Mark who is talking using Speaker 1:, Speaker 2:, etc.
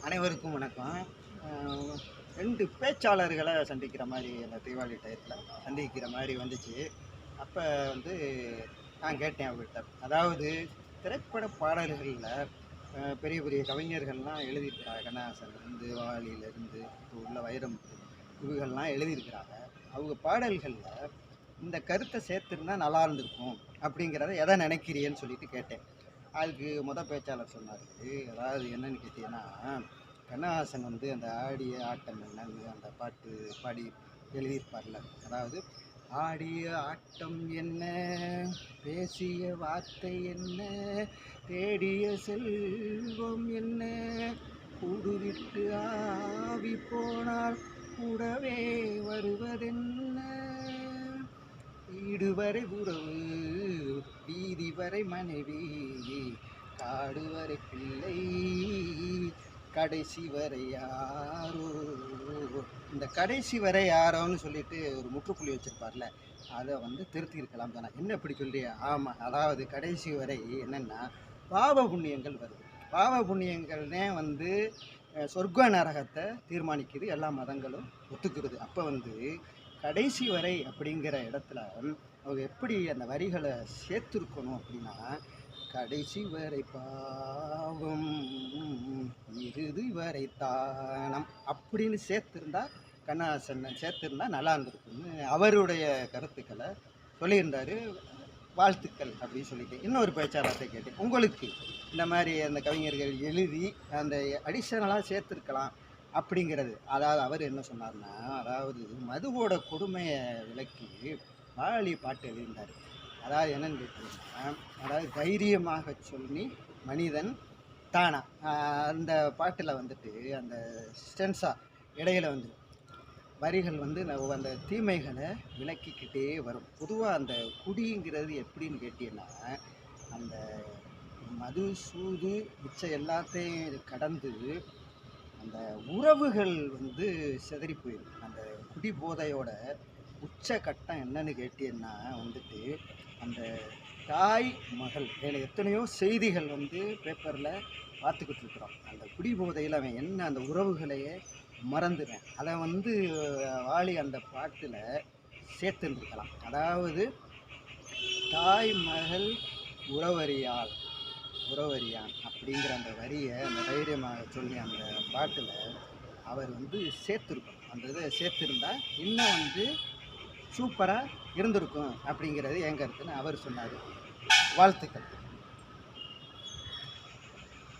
Speaker 1: அனைவருக்கும் வணக்கம். அ 2 பேச்சாளர்கள சந்திக்கிற மாரி அந்த தீபாவளி டயத்துல சந்திக்கிற மாரி வந்துச்சு. அப்ப வந்து நான் கேட்டேன் அவங்கள்ட்ட. அதாவது திரைப்பட பாடல்கள்ல பெரிய பெரிய கவிஞர்கள்லாம் எழுதியிருக்கிறாங்க. கண்ணதாசன்லேருந்து, வாலியிலேருந்து, இப்போ உள்ள வைரமுத்து இவங்கள்லாம் எழுதியிருக்கிறாங்க. அவங்க பாடல்கள்ல இந்த கருத்த சேர்த்திருந்தா நல்லா இருந்திருக்கும் அப்படிங்கிறத எத நினைக்கிறீன்னு சொல்லிட்டு கேட்டேன். அதுக்கு பேச்சாளர் சொன்னாரு. அதாவது என்னன்னு கேட்டீங்கன்னா, கண்ணதாசன் வந்து அந்த ஆடிய ஆட்டம் என்னன்னு அந்த பாட்டு பாடி எழுதியிருப்பார்ல. அதாவது ஆடிய ஆட்டம் என்ன, பேசிய வார்த்தை என்ன, தேடிய செல்வம் என்ன, கூடுவிட்டு ஆவி போனால் கூடவே வருவதென்ன, வீடு வரை உறவு, வீதி வரை மனைவி, காடு வரை பிள்ளை, கடைசி வரை யாரோ. இந்த கடைசி வரை யாரோன்னு சொல்லிட்டு ஒரு முற்றுப்புள்ளி வச்சிருப்பார்ல, அதை வந்து திருத்தி இருக்கலாம் தானே. என்ன இப்படி சொல்றியா? ஆமாம், அதாவது கடைசி வரை என்னென்னா பாவ புண்ணியங்கள் வருது. பாவ புண்ணியங்கள்னே வந்து சொர்க்க நரகத்தை தீர்மானிக்குது, எல்லா மதங்களும் ஒத்துக்கிறது. அப்போ வந்து கடைசி வரை அப்படிங்கிற இடத்துல அவங்க எப்படி அந்த வரிகளை சேர்த்துருக்கணும் அப்படின்னா, கடைசி வரை பாவம், இறுதி வரை தானம் அப்படின்னு சேர்த்துருந்தா, கண்ணதாசன் சேர்த்துருந்தா நல்லா இருந்திருக்குன்னு அவருடைய கருத்துக்களை சொல்லியிருந்தாரு. வாழ்த்துக்கள் அப்படின்னு சொல்லிட்டு இன்னொரு பேச்சாளர்கிட்ட கேட்டேன், உங்களுக்கு இந்த மாதிரி அந்த கவிஞர்கள் எழுதி அந்த அடிஷனலாக சேர்த்துருக்கலாம் அப்படிங்கிறது. அதாவது அவர் என்ன சொன்னார்னா, அதாவது மதுவோட கொடுமையை விளக்கி வாலி பாட்டு எழுதியிருந்தார். அதாவது என்னன்னு கேட்டீங்கன்னா, அதாவது தைரியமாக சொல்லி மனிதன் தானா. அந்த பாட்டில் வந்துட்டு அந்த ஸ்டென்ஸா இடையில வந்து வரிகள் வந்து அந்த தீமைகளை விளக்கிக்கிட்டே வரும். பொதுவாக அந்த குடிங்கிறது எப்படின்னு கேட்டீங்கன்னா, அந்த மது, சூது மிச்சம் எல்லாத்தையும் கடந்து அந்த உறவுகள் வந்து சிதறி போயிடும். அந்த குடி போதையோட உச்ச கட்டம் என்னன்னு கேட்டீங்கன்னா வந்துட்டு, அந்த தாய் மகள் வேலை எத்தனையோ செய்திகள் வந்து பேப்பரில் பார்த்துக்கிட்டு இருக்கிறோம். அந்த குடி போதையில் அவன் என்ன அந்த உறவுகளையே மறந்துடுவேன். அதை வந்து வாலி அந்த பாட்டில் சேர்த்துருந்துருக்கலாம். அதாவது தாய் மகள் உறவறியாள் உறவறியான் அப்படிங்கிற அந்த வரியை அந்த தைரியமாக சொல்லி அந்த பாட்டில் அவர் வந்து சேர்த்துருக்கணும். அந்த இதை சேர்த்துருந்தா இன்னும் வந்து சூப்பராக இருந்திருக்கும் அப்படிங்கிறது என் கருத்துன்னு அவர் சொன்னார். வாழ்த்துக்கள்.